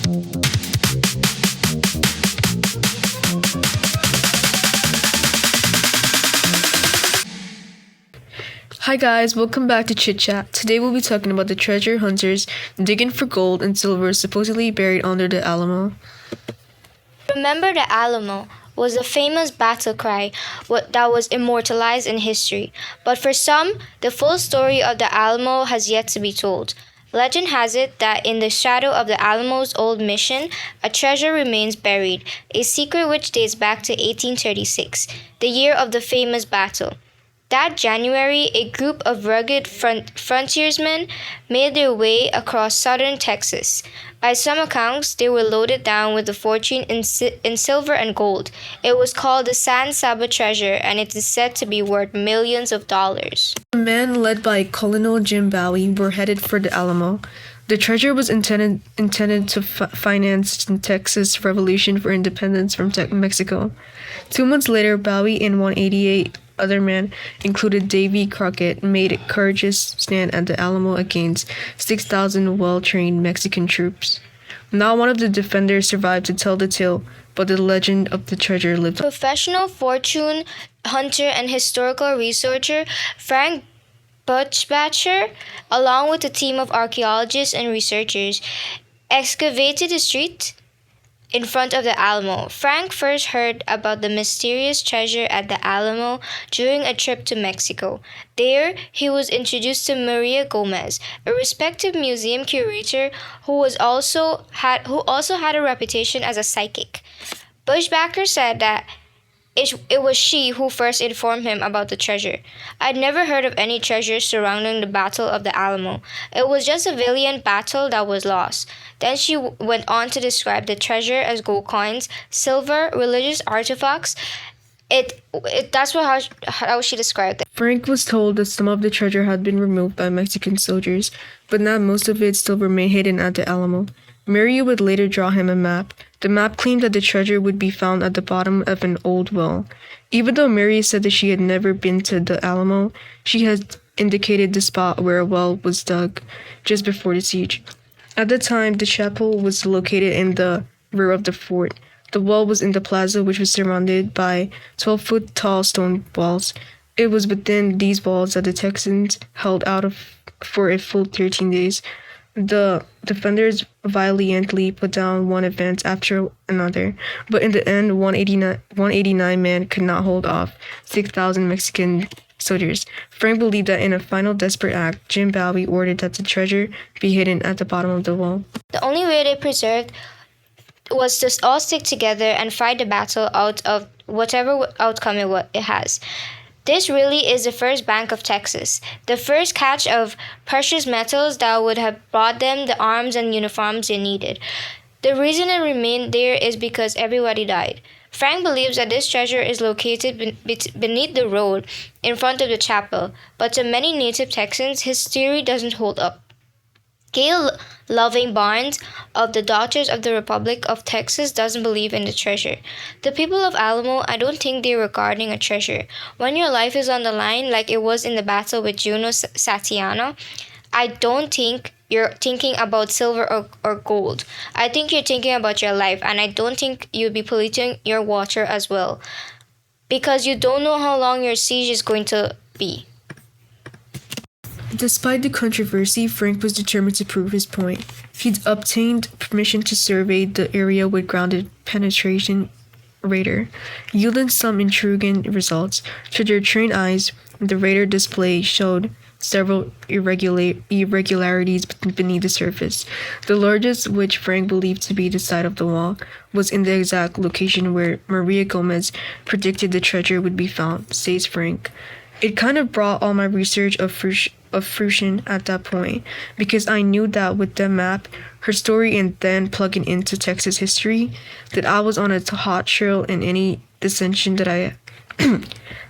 Hi guys, welcome back to Chit Chat. Today we'll be talking about the treasure hunters digging for gold and silver supposedly buried under the Alamo. Remember the Alamo was a famous battle cry that was immortalized in history. But for some, the full story of the Alamo has yet to be told. Legend has it that in the shadow of the Alamo's old mission, a treasure remains buried, a secret which dates back to 1836, the year of the famous battle. That January, a group of rugged frontiersmen made their way across southern Texas. By some accounts, they were loaded down with a fortune in silver and gold. It was called the San Saba treasure, and it is said to be worth millions of dollars. The men led by Colonel Jim Bowie were headed for the Alamo. The treasure was intended to finance the Texas Revolution for independence from Mexico. 2 months later, Bowie and 188 other men, included Davy Crockett, made a courageous stand at the Alamo against 6,000 well-trained Mexican troops. Not one of the defenders survived to tell the tale, but the legend of the treasure lived on. Professional fortune hunter and historical researcher Frank Buchbacher, along with a team of archaeologists and researchers, excavated the street in front of the Alamo. Frank first heard about the mysterious treasure at the Alamo during a trip to Mexico. There, he was introduced to Maria Gomez, a respected museum curator who also had a reputation as a psychic. Bushbacker said that it was she who first informed him about the treasure. I'd never heard of any treasure surrounding the Battle of the Alamo. It was just a valiant battle that was lost. Then she went on to describe the treasure as gold coins, silver, religious artifacts. How she described it. Frank was told that some of the treasure had been removed by Mexican soldiers, but not most of it still remained hidden at the Alamo. Mary would later draw him a map. The map claimed that the treasure would be found at the bottom of an old well. Even though Mary said that she had never been to the Alamo, she had indicated the spot where a well was dug just before the siege. At the time, the chapel was located in the rear of the fort. The well was in the plaza, which was surrounded by 12-foot-tall stone walls. It was within these walls that the Texans held out for a full 13 days. The defenders valiantly put down one advance after another, but in the end, 189 men could not hold off 6,000 Mexican soldiers. Frank believed that in a final desperate act, Jim Bowie ordered that the treasure be hidden at the bottom of the well. The only way they preserved was to all stick together and fight the battle out of whatever outcome it has. This really is the first Bank of Texas, the first catch of precious metals that would have brought them the arms and uniforms they needed. The reason it remained there is because everybody died. Frank believes that this treasure is located beneath the road in front of the chapel, but to many native Texans, his theory doesn't hold up. Gail Loving Barnes of the Daughters of the Republic of Texas doesn't believe in the treasure. The people of Alamo, I don't think they're regarding a treasure. When your life is on the line, like it was in the battle with Juno Satiana, I don't think you're thinking about silver or gold. I think you're thinking about your life, and I don't think you'll be polluting your water as well, because you don't know how long your siege is going to be. Despite the controversy, Frank was determined to prove his point. He'd obtained permission to survey the area with grounded penetration radar, yielding some intriguing results. To their trained eyes, the radar display showed several irregularities beneath the surface. The largest, which Frank believed to be the side of the wall, was in the exact location where Maria Gomez predicted the treasure would be found, says Frank. It kind of brought all my research of fruition at that point, because I knew that with the map, her story, and then plugging into Texas history, that I was on a hot trail, and any dissension that I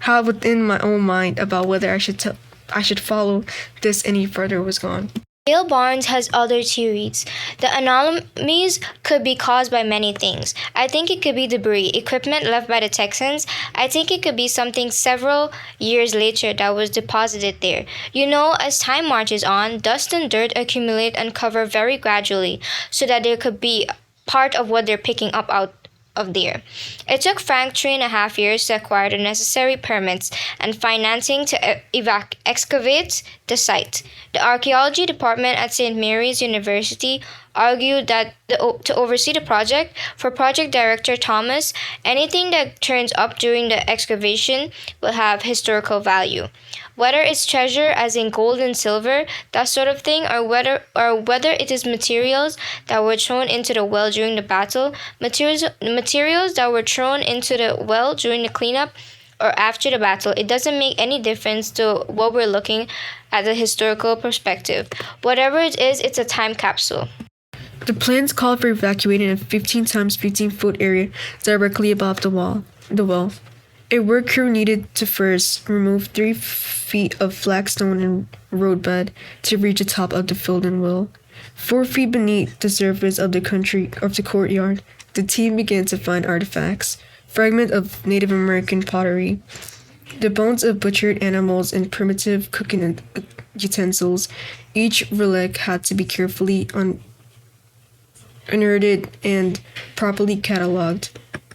had within my own mind about whether I should follow this any further was gone. Gail Barnes has other theories. The anomalies could be caused by many things. I think it could be debris, equipment left by the Texans. I think it could be something several years later that was deposited there. You know, as time marches on, dust and dirt accumulate and cover very gradually, so that there could be part of what they're picking up out of there. It took Frank 3.5 years to acquire the necessary permits and financing to excavate the site. The archaeology department at St. Mary's University argued that to oversee the project, for project director Thomas, anything that turns up during the excavation will have historical value. Whether it's treasure as in gold and silver, that sort of thing, or whether it is materials that were thrown into the well during the battle, materials that were thrown into the well during the cleanup or after the battle, it doesn't make any difference to what we're looking at the historical perspective. Whatever it is, it's a time capsule. The plans called for evacuating a 15 times 15-foot area directly above the well. A work crew needed to first remove 3 feet of flagstone and roadbed to reach the top of the filled-in well. 4 feet beneath the surface of the courtyard, the team began to find artifacts, fragments of Native American pottery, the bones of butchered animals, and primitive cooking utensils. Each relic had to be carefully unearthed and properly cataloged.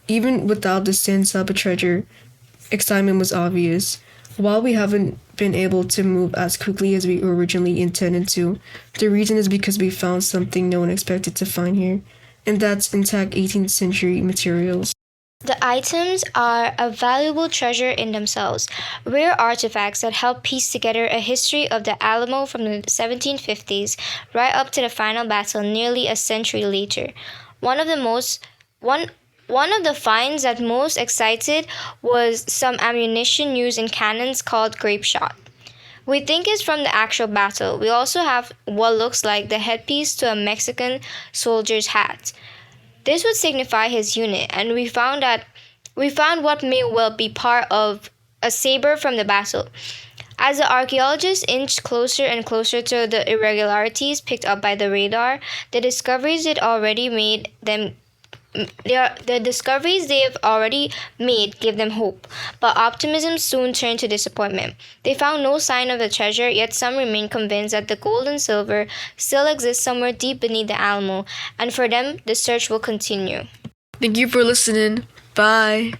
Even without the San Saba treasure, excitement was obvious. While we haven't been able to move as quickly as we originally intended to, the reason is because we found something no one expected to find here, and that's intact 18th century materials. The items are a valuable treasure in themselves, rare artifacts that help piece together a history of the Alamo from the 1750s right up to the final battle nearly a century later. One of the finds that most excited was some ammunition used in cannons called grape shot. We think it's from the actual battle. We also have what looks like the headpiece to a Mexican soldier's hat. This would signify his unit, and we found what may well be part of a saber from the battle. As the archaeologists inched closer and closer to the irregularities picked up by the radar, the discoveries they have already made give them hope, but optimism soon turned to disappointment. They found no sign of the treasure, yet some remain convinced that the gold and silver still exist somewhere deep beneath the Alamo, and for them, the search will continue. Thank you for listening. Bye.